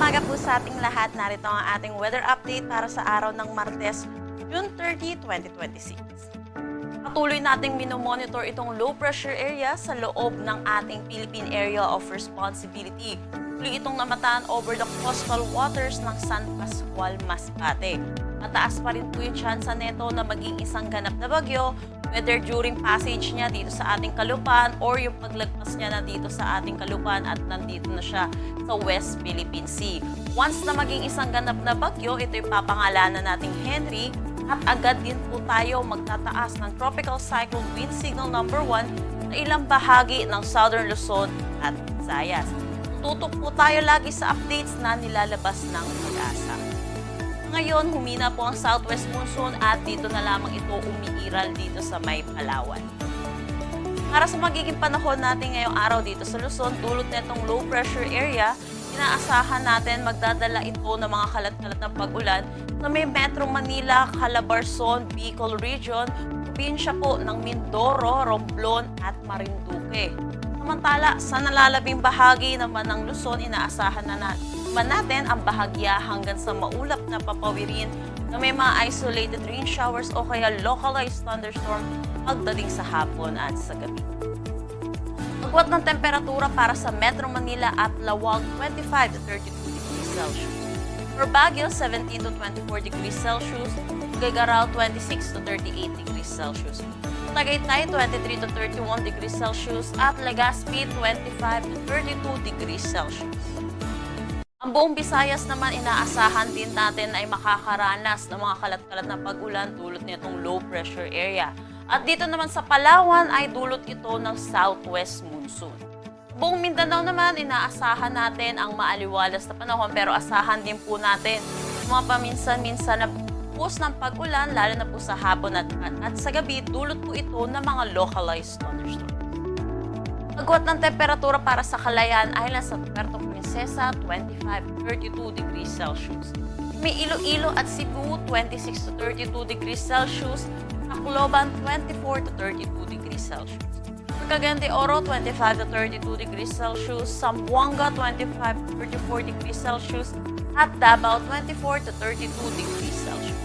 umaga po sa ating lahat. Narito ang ating weather update para sa araw ng Martes, June 30, 2026. Patuloy nating minomonitor itong low pressure area sa loob ng ating Philippine Area of Responsibility. Tuloy itong namataan over the coastal waters ng San Pascual, Masbate. Mataas pa rin po yung tsansa nito na maging isang ganap na bagyo, whether during passage niya dito sa ating kalupaan or yung paglagpas niya na dito sa ating kalupaan at nandito na siya sa West Philippine Sea. Once na maging isang ganap na bagyo, ito yung papangalanan nating Henry at agad din po tayo magtataas ng Tropical Cyclone Wind Signal number 1 sa ilang bahagi ng Southern Luzon at Visayas. Tutok po tayo lagi sa updates na nilalabas ng Pag-asa. Ngayon, humina po ang southwest monsoon at dito na lamang ito umiiral dito sa may Palawan. Para sa magiging panahon natin ngayong araw dito sa Luzon, dulot na itong low pressure area, inaasahan natin magdadala ito ng mga kalat-kalat na pag-ulan sa may Metro Manila, Calabarzon, Bicol Region, probinsya po ng Mindoro, Romblon at Marinduque. Samantala, sa nalalabing bahagi naman ng Luzon, inaasahan natin ang bahagya hanggang sa maulap na papawirin na may mga isolated rain showers o kaya localized thunderstorm pagdating sa hapon at sa gabi. Agwat ng temperatura para sa Metro Manila at Lawag 25 to 32 degrees Celsius. For Baguio, 17 to 24 degrees Celsius. Gagaraw, 26 to 38 degrees Celsius. Tagaytay, 23 to 31 degrees Celsius at Legazpi, 25 to 32 degrees Celsius. Ang buong Visayas naman inaasahan din natin ay makakaranas ng mga kalat-kalat na pag-ulan dulot nitong low pressure area. At dito naman sa Palawan ay dulot ito ng southwest monsoon. Buong Mindanao naman inaasahan natin ang maaliwalas na panahon pero asahan din po natin mga paminsan-minsan na pus ng pag-ulan lalo na po sa hapon at sa gabi dulot po ito ng mga localized thunderstorms. Agwat ng temperatura para sa Calayan Island sa Puerto Princesa, 25-32 degrees Celsius. May Iloilo at Cebu, 26 to 32 degrees Celsius. Tacloban, 24 to 32 degrees Celsius. Cagayan de Oro, 25 to 32 degrees Celsius. Zamboanga, 25 to 34 degrees Celsius. At Davao, 24 to 32 degrees Celsius.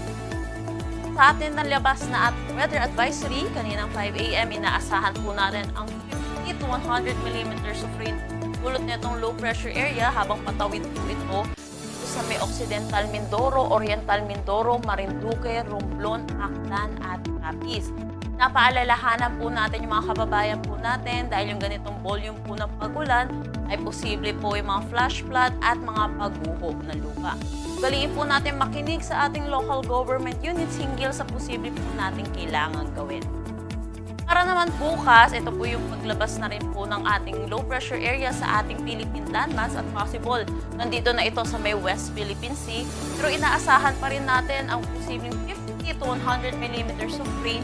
Sa atin na labas na at weather advisory, kaninang 5 a.m. inaasahan po natin ang 50 to 100 millimeters of rain dulot nitong low pressure area habang patawid po ito sa may Occidental Mindoro, Oriental Mindoro, Marinduque, Romblon, Aklan at Capiz. Napaalalahanan po natin yung mga kababayan po natin dahil yung ganitong volume po ng pag-ulan ay posible po yung mga flash flood at mga pagguho ng lupa. Galiin po natin makinig sa ating local government units hinggil sa posible po natin kailangan gawin. Para naman bukas, ito po yung paglabas na rin po ng ating low pressure area sa ating Philippine landmass at possible nandito na ito sa may West Philippine Sea pero inaasahan pa rin natin ang posibleng 50 to 100 millimeters of rain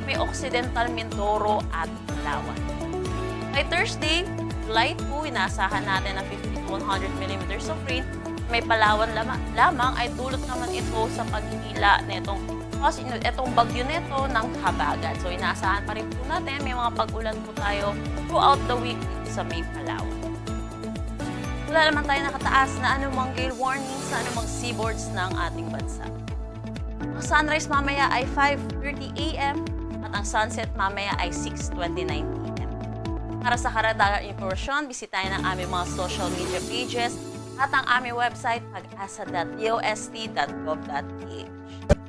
may Occidental Mindoro at Palawan. By Thursday, light po, inaasahan natin ang 50 to 100 millimeters of rain. May Palawan lamang ay dulot naman ito sa paghihila nitong bagyo nito ng habagat. So inaasahan pa rin po natin, may mga pag-ulan po tayo throughout the week sa may Palawan. Wala naman tayo nakataas na anumang gale warning sa anumang seaboards ng ating bansa. Ang sunrise mamaya ay 5:30 a.m. at ang sunset mamaya ay 6:29 p.m. Para sa karagdagang impormasyon, bisitahin ang aming mga social media pages at ang aming website pag-asa.dost.gov.ph.